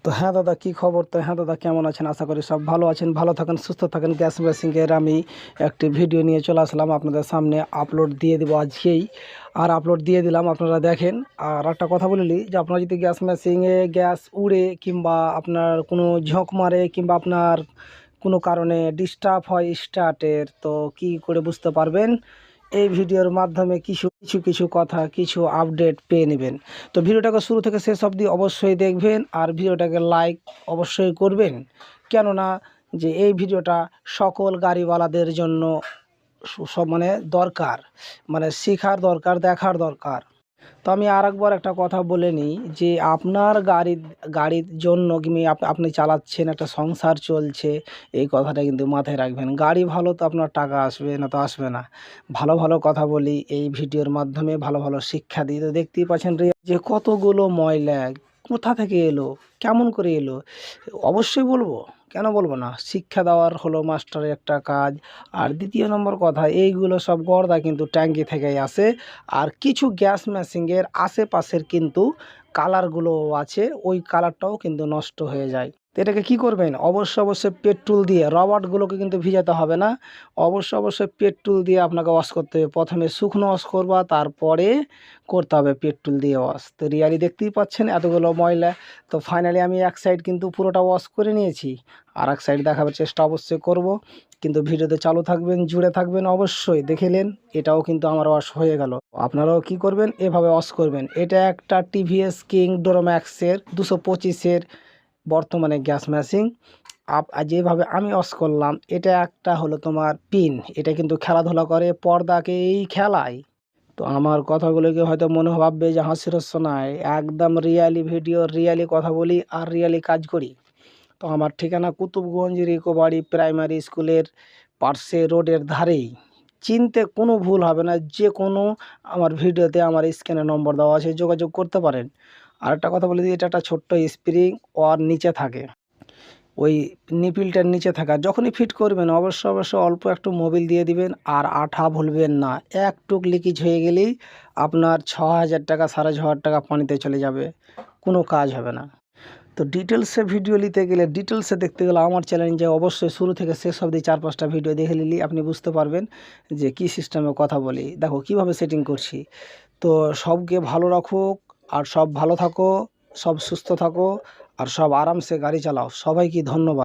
তো হ্যাঁ দাদা, কি খবর? তো হ্যাঁ দাদা, কেমন আছেন? আশা করি সব ভালো আছেন, ভালো থাকেন, সুস্থ থাকেন। গ্যাস মেশিনের আমি একটি ভিডিও নিয়ে চলে আসলাম আপনাদের সামনে। আপলোড দিয়ে দেবো আজকেই, আর আপলোড দিয়ে দিলাম, আপনারা দেখেন। আর একটা কথা বলিলি যে আপনারা যদি গ্যাস মেশিনে গ্যাস উড়ে কিংবা আপনার কোনো ঝোঁক মারে কিংবা আপনার কোনো কারণে ডিস্টার্ব হয় স্টার্টের, তো কি করে বুঝতে পারবেন? এই ভিডিওর মাধ্যমে কিছু কিছু কিছু কথা, কিছু আপডেট পেয়ে নেবেন। তো ভিডিওটাকে শুরু থেকে শেষ অবধি অবশ্যই দেখবেন, আর ভিডিওটাকে লাইক অবশ্যই করবেন। কেননা যে এই ভিডিওটা সকল গাড়িওয়ালাদের জন্য সব মানে দরকার, মানে শেখার দরকার, দেখার দরকার। তো আমি আরেকবার একটা কথা বলে নিই যে আপনার গাড়ির জন্য কিংবা আপনি চালাচ্ছেন, একটা সংসার চলছে, এই কথাটা কিন্তু মাথায় রাখবেন। গাড়ি ভালো তো আপনার টাকা আসবে, না তো আসবে না। ভালো ভালো কথা বলি এই ভিডিওর মাধ্যমে, ভালো ভালো শিক্ষা দিই। তো দেখতেই পাচ্ছেন যে কতগুলো ময়লা কোথা থেকে এলো, কেমন করে এলো, অবশ্যই বলবো, কেন বলবো না। শিক্ষা দেওয়ার হলো মাস্টারের একটা কাজ। আর দ্বিতীয় নম্বর কথা, এইগুলো সব গর্দা কিন্তু ট্যাঙ্কি থেকেই আসে। আর কিছু গ্যাস মেশিনের আশেপাশের কিন্তু কালারগুলো আছে, ওই কালারটাও কিন্তু নষ্ট হয়ে যায়। তো এটাকে কী করবেন? অবশ্যই পেট্রোল দিয়ে, রবারগুলোকে কিন্তু ভিজাতে হবে না। অবশ্যই পেট্রোল দিয়ে আপনাকে ওয়াশ করতে হবে। প্রথমে শুকনো ওয়াশ করবা, তারপরে করতে হবে পেট্রোল দিয়ে ওয়াশ। তো রিয়ালি দেখতেই পাচ্ছেন এতগুলো ময়লা। তো ফাইনালি আমি এক সাইড কিন্তু পুরোটা ওয়াশ করে নিয়েছি, আর এক সাইড দেখাবার চেষ্টা অবশ্যই করব। কিন্তু ভিডিওতে চালু থাকবেন, জুড়ে থাকবেন, অবশ্যই দেখেলেন। এটাও কিন্তু আমার ওয়াশ হয়ে গেল। আপনারাও কি করবেন? এভাবে ওয়াশ করবেন। এটা একটা টিভিএস কিং ডোরোম্যাক্সের 225-এর বর্তমানে গ্যাস মেশিন। যেভাবে আমি ওয়াশ করলাম, এটা একটা হলো তোমার পিন, এটা কিন্তু খেলাধুলা করে, পর্দাকেই খেলায়। তো আমার কথাগুলোকে হয়তো মনে ভাববে যে হাসির হস্য নয়, একদম রিয়ালি ভিডিও, রিয়ালি কথা বলি আর রিয়ালি কাজ করি। তো আমার ঠিকানা কুতুবগঞ্জ রিকোবাড়ি প্রাইমারি স্কুলের পার্শ্বে, রোডের ধারেই। চিনতে কোনো ভুল হবে না। যে কোনো আমার ভিডিওতে আমার স্ক্যানের নম্বর দেওয়া আছে, যোগাযোগ করতে পারেন। আরেকটা কথা বলে দিই, এটা একটা ছোট্ট স্প্রিং ওর নিচে থাকে, ওই নিপিলটার নিচে থাকা। যখনই ফিট করবেন অবশ্যই অল্প একটু মোবিল দিয়ে দিবেন, আর আঠা ভুলবেন না। একটুক লিকেজ হয়ে গেলেই আপনার 6,000 টাকা 6,500 টাকা পানিতে চলে যাবে, কোনো কাজ হবে না। তো ডিটেলসে ভিডিও নিতে গেলে, ডিটেলসে দেখতে গেলে আমার চ্যালেঞ্জে অবশ্যই শুরু থেকে শেষ অবধি 4-5টা ভিডিও দেখে নিলেই আপনি বুঝতে পারবেন যে কী সিস্টেমে কথা বলি। দেখো কিভাবে সেটিং করছি। তো সবকে ভালো রাখুক, আর সব ভালো থাকো, সব সুস্থ থাকো, আর সব আরামসে গাড়ি চালাও। সবাইকে ধন্যবাদ।